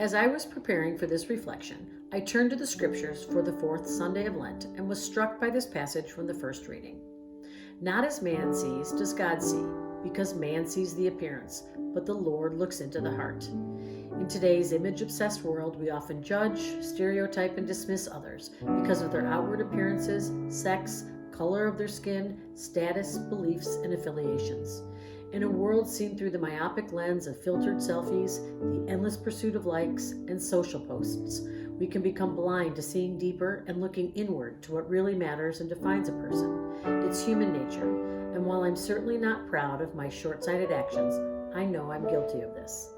As I was preparing for this reflection, I turned to the scriptures for the fourth Sunday of Lent and was struck by this passage from the first reading. Not as man sees does God see, because man sees the appearance, but the Lord looks into the heart. In today's image-obsessed world, we often judge, stereotype, and dismiss others because of their outward appearances, sex, color of their skin, status, beliefs, and affiliations. In a world seen through the myopic lens of filtered selfies, the endless pursuit of likes, and social posts, we can become blind to seeing deeper and looking inward to what really matters and defines a person. It's human nature, and while I'm certainly not proud of my short-sighted actions, I know I'm guilty of this.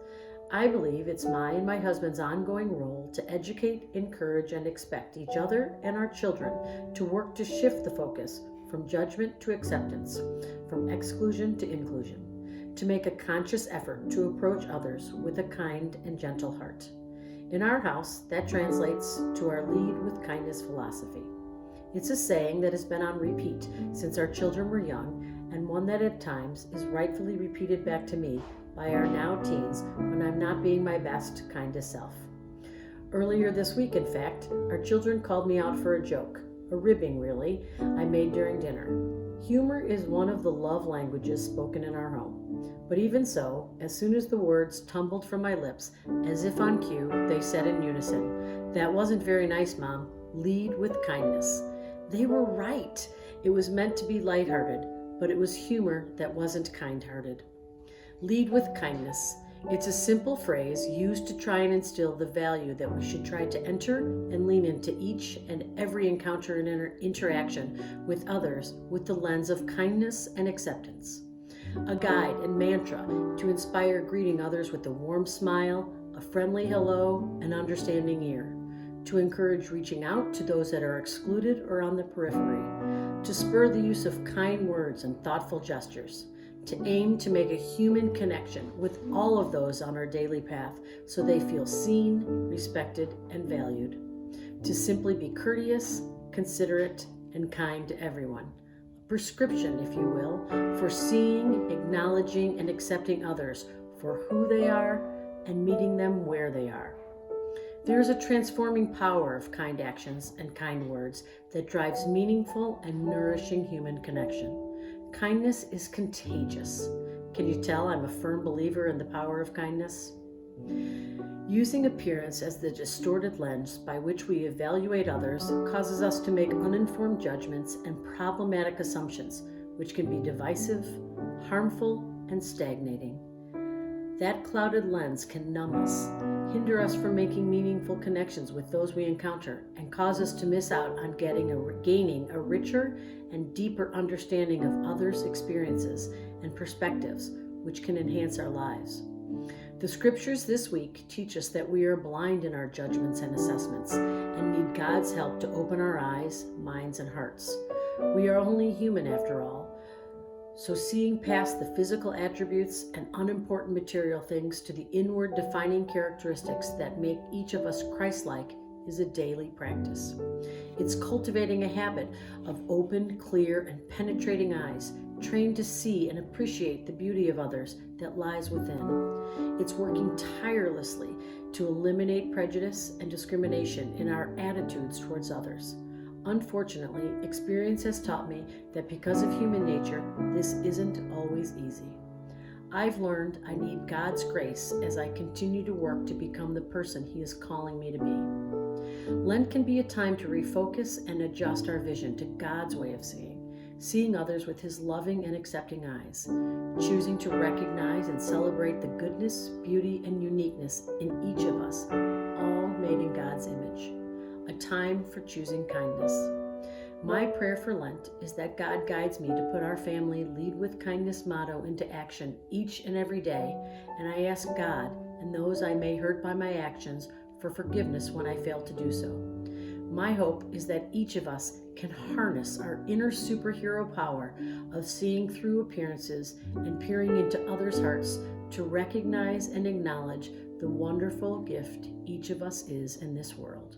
I believe it's my and my husband's ongoing role to educate, encourage, and expect each other and our children to work to shift the focus from judgment to acceptance, from exclusion to inclusion, to make a conscious effort to approach others with a kind and gentle heart. In our house, that translates to our lead with kindness philosophy. It's a saying that has been on repeat since our children were young, and one that at times is rightfully repeated back to me by our now teens when I'm not being my best, kindest self. Earlier this week, in fact, our children called me out for a joke, a ribbing really, I made during dinner. Humor is one of the love languages spoken in our home. But even so, as soon as the words tumbled from my lips, as if on cue, they said in unison, "That wasn't very nice, Mom. Lead with kindness." They were right. It was meant to be lighthearted, but it was humor that wasn't kind-hearted. Lead with kindness. It's a simple phrase used to try and instill the value that we should try to enter and lean into each and every encounter and interaction with others with the lens of kindness and acceptance. A guide and mantra to inspire greeting others with a warm smile, a friendly hello, an understanding ear. To encourage reaching out to those that are excluded or on the periphery. To spur the use of kind words and thoughtful gestures. To aim to make a human connection with all of those on our daily path so they feel seen, respected, and valued. To simply be courteous, considerate, and kind to everyone. A prescription, if you will, for seeing, acknowledging, and accepting others for who they are and meeting them where they are. There is a transforming power of kind actions and kind words that drives meaningful and nourishing human connection. Kindness is contagious. Can you tell I'm a firm believer in the power of kindness? Using appearance as the distorted lens by which we evaluate others causes us to make uninformed judgments and problematic assumptions, which can be divisive, harmful, and stagnating. That clouded lens can numb us, hinder us from making meaningful connections with those we encounter, and cause us to miss out on gaining a richer and deeper understanding of others' experiences and perspectives, which can enhance our lives. The scriptures this week teach us that we are blind in our judgments and assessments and need God's help to open our eyes, minds, and hearts. We are only human after all. So seeing past the physical attributes and unimportant material things to the inward defining characteristics that make each of us Christ-like is a daily practice. It's cultivating a habit of open, clear, and penetrating eyes, trained to see and appreciate the beauty of others that lies within. It's working tirelessly to eliminate prejudice and discrimination in our attitudes towards others. Unfortunately, experience has taught me that because of human nature, this isn't always easy. I've learned I need God's grace as I continue to work to become the person He is calling me to be. Lent can be a time to refocus and adjust our vision to God's way of seeing others with His loving and accepting eyes, choosing to recognize and celebrate the goodness, beauty, and uniqueness in each of us, all made in God's image. A time for choosing kindness. My prayer for Lent is that God guides me to put our family Lead with Kindness motto into action each and every day, and I ask God and those I may hurt by my actions for forgiveness when I fail to do so. My hope is that each of us can harness our inner superhero power of seeing through appearances and peering into others' hearts to recognize and acknowledge the wonderful gift each of us is in this world.